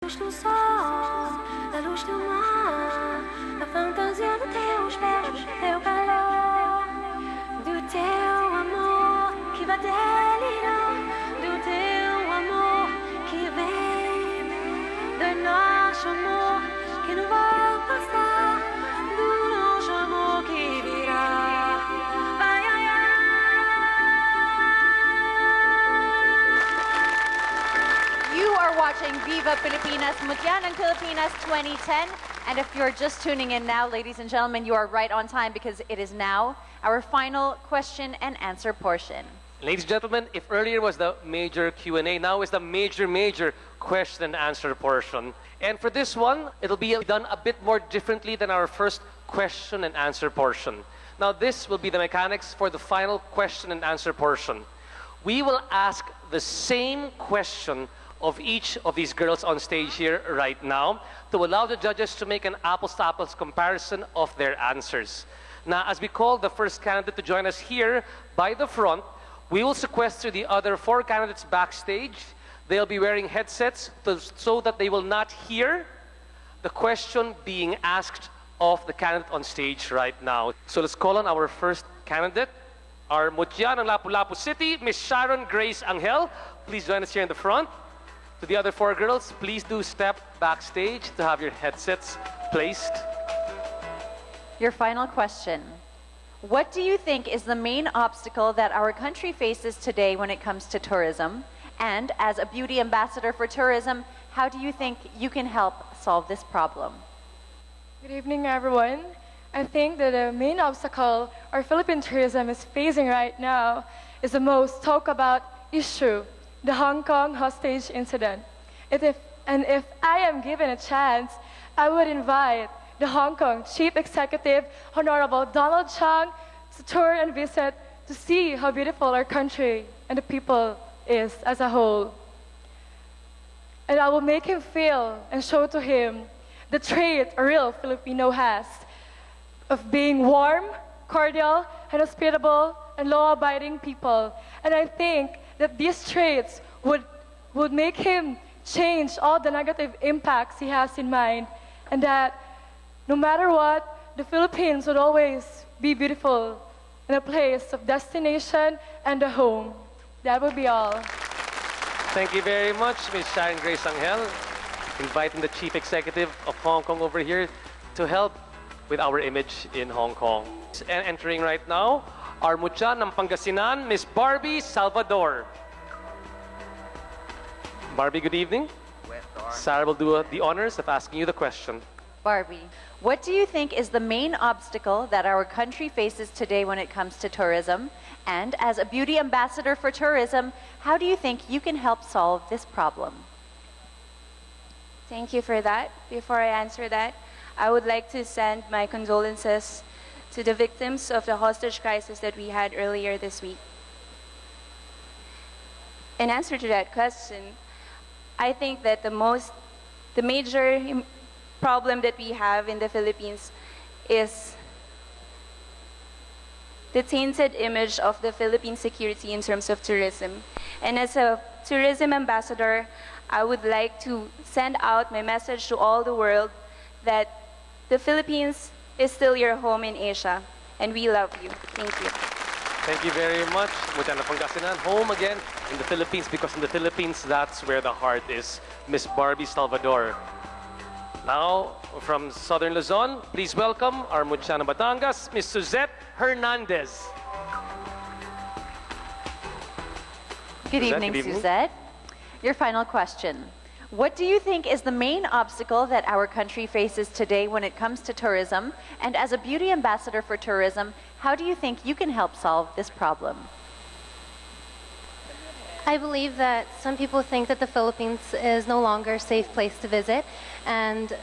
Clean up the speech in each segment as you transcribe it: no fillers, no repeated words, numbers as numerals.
luz do sol, da luz do mar, a fantasia dos teus beijos, teu calor, do teu amor que vai delirar, do teu amor que vem, do nosso amor que não vai passar, do nosso amor que virá. Ai, ai, ai. You are watching Viva Pilipinas, Mutyanang Pilipinas 2010. And if you're just tuning in now, ladies and gentlemen, you are right on time because it is now our final question and answer portion. Ladies and gentlemen, if earlier was the major Q&A, now is the major question and answer portion. And for this one, it'll be done a bit more differently than our first question and answer portion. Now this will be the mechanics for the final question and answer portion. We will ask the same question of each of these girls on stage here right now to allow the judges to make an apples-to-apples comparison of their answers. Now, as we call the first candidate to join us here by the front, we will sequester the other 4 candidates backstage. They'll be wearing headsets so that they will not hear the question being asked of the candidate on stage right now. So let's call on our first candidate, our Mutya ng Lapu-Lapu City, Miss Sharon Grace Angel. Please join us here in the front. To the other 4 girls, please do step backstage to have your headsets placed. Your final question. What do you think is the main obstacle that our country faces today when it comes to tourism? And as a beauty ambassador for tourism, how do you think you can help solve this problem? Good evening, everyone. I think that the main obstacle our Philippine tourism is facing right now is the most talked about issue, the Hong Kong hostage incident. If I am given a chance, I would invite the Hong Kong Chief Executive, Honorable Donald Tsang, to tour and visit to see how beautiful our country and the people is as a whole. And I will make him feel and show to him the trait a real Filipino has of being warm, cordial, and hospitable, and law-abiding people. And I think that these traits would make him change all the negative impacts he has in mind, and that no matter what, the Philippines would always be beautiful and a place of destination and a home. That would be all. Thank you very much, Ms. Sharon Grace Angel. Inviting the Chief Executive of Hong Kong over here to help with our image in Hong Kong. And entering right now, our Mutya ng Pangasinan, Miss Barbie Salvador. Barbie, good evening. Sarah will do the honors of asking you the question. Barbie, what do you think is the main obstacle that our country faces today when it comes to tourism? And as a beauty ambassador for tourism, how do you think you can help solve this problem? Thank you for that. Before I answer that, I would like to send my condolences to the victims of the hostage crisis that we had earlier this week. In answer to that question, I think that the major problem that we have in the Philippines is the tainted image of the Philippine security in terms of tourism. And as a tourism ambassador, I would like to send out my message to all the world that the Philippines is still your home in Asia, and we love you. Thank you. Thank you very much. Mutya ng Pangasinan, home again in the Philippines, because in the Philippines, that's where the heart is. Miss Barbie Salvador. Now, from Southern Luzon, please welcome our Mutya ng Batangas, Miss Suzette Hernandez. Good evening, Suzette. Your final question. What do you think is the main obstacle that our country faces today when it comes to tourism? And as a beauty ambassador for tourism, how do you think you can help solve this problem? I believe that some people think that the Philippines is no longer a safe place to visit, and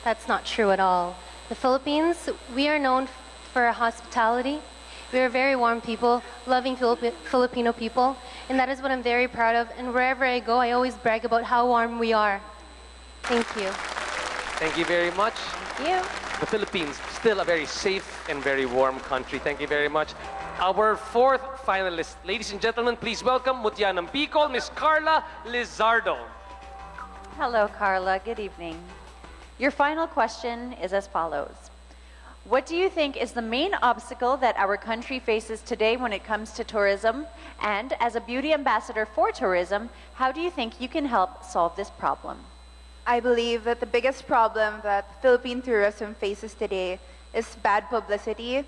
that's not true at all. The Philippines, we are known for hospitality. We are very warm people, loving Filipino people, and that is what I'm very proud of. And wherever I go, I always brag about how warm we are. Thank you. Thank you very much. Thank you. The Philippines, still a very safe and very warm country. Thank you very much. Our 4th finalist, ladies and gentlemen, please welcome Mutya ng Bicol, Miss Carla Lizardo. Hello, Carla. Good evening. Your final question is as follows. What do you think is the main obstacle that our country faces today when it comes to tourism? And as a beauty ambassador for tourism, how do you think you can help solve this problem? I believe that the biggest problem that Philippine tourism faces today is bad publicity.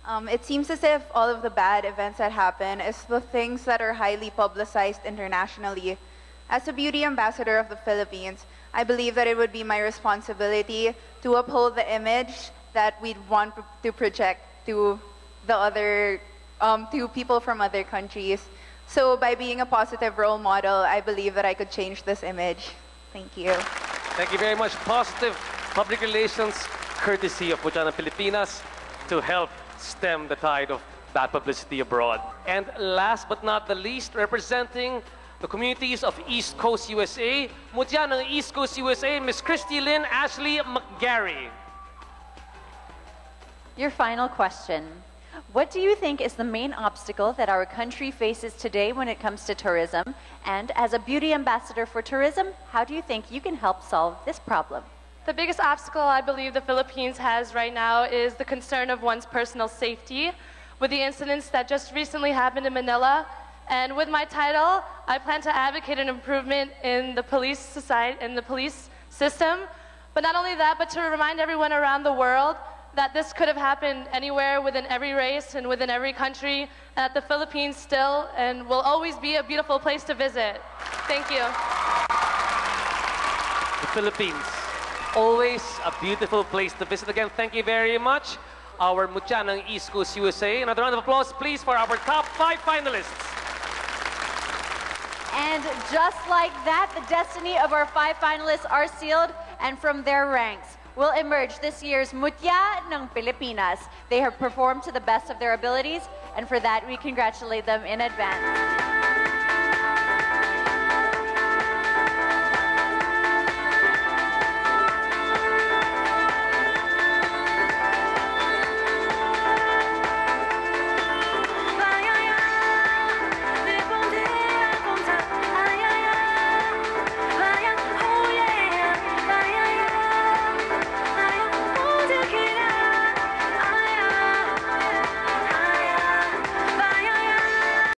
It seems as if all of the bad events that happen is the things that are highly publicized internationally. As a beauty ambassador of the Philippines, I believe that it would be my responsibility to uphold the image that we'd want to project to the other, to people from other countries. So by being a positive role model, I believe that I could change this image. Thank you. Thank you very much. Positive public relations, courtesy of Mutya ng Pilipinas, to help stem the tide of bad publicity abroad. And last but not the least, representing the communities of East Coast USA, Mutya ng East Coast USA, Miss Christy Lynn Ashley McGarry. Your final question. What do you think is the main obstacle that our country faces today when it comes to tourism? And as a beauty ambassador for tourism, how do you think you can help solve this problem? The biggest obstacle I believe the Philippines has right now is the concern of one's personal safety. With the incidents that just recently happened in Manila, and with my title, I plan to advocate an improvement in the police society, in the police system. But not only that, but to remind everyone around the world that this could have happened anywhere within every race and within every country, and that the Philippines still and will always be a beautiful place to visit. Thank you. The Philippines, always a beautiful place to visit. Again, thank you very much. Our Mutya ng East Coast USA. Another round of applause, please, for our top 5 finalists. And just like that, the destiny of our 5 finalists are sealed, and from their ranks will emerge this year's Mutya ng Pilipinas. They have performed to the best of their abilities, and for that, we congratulate them in advance.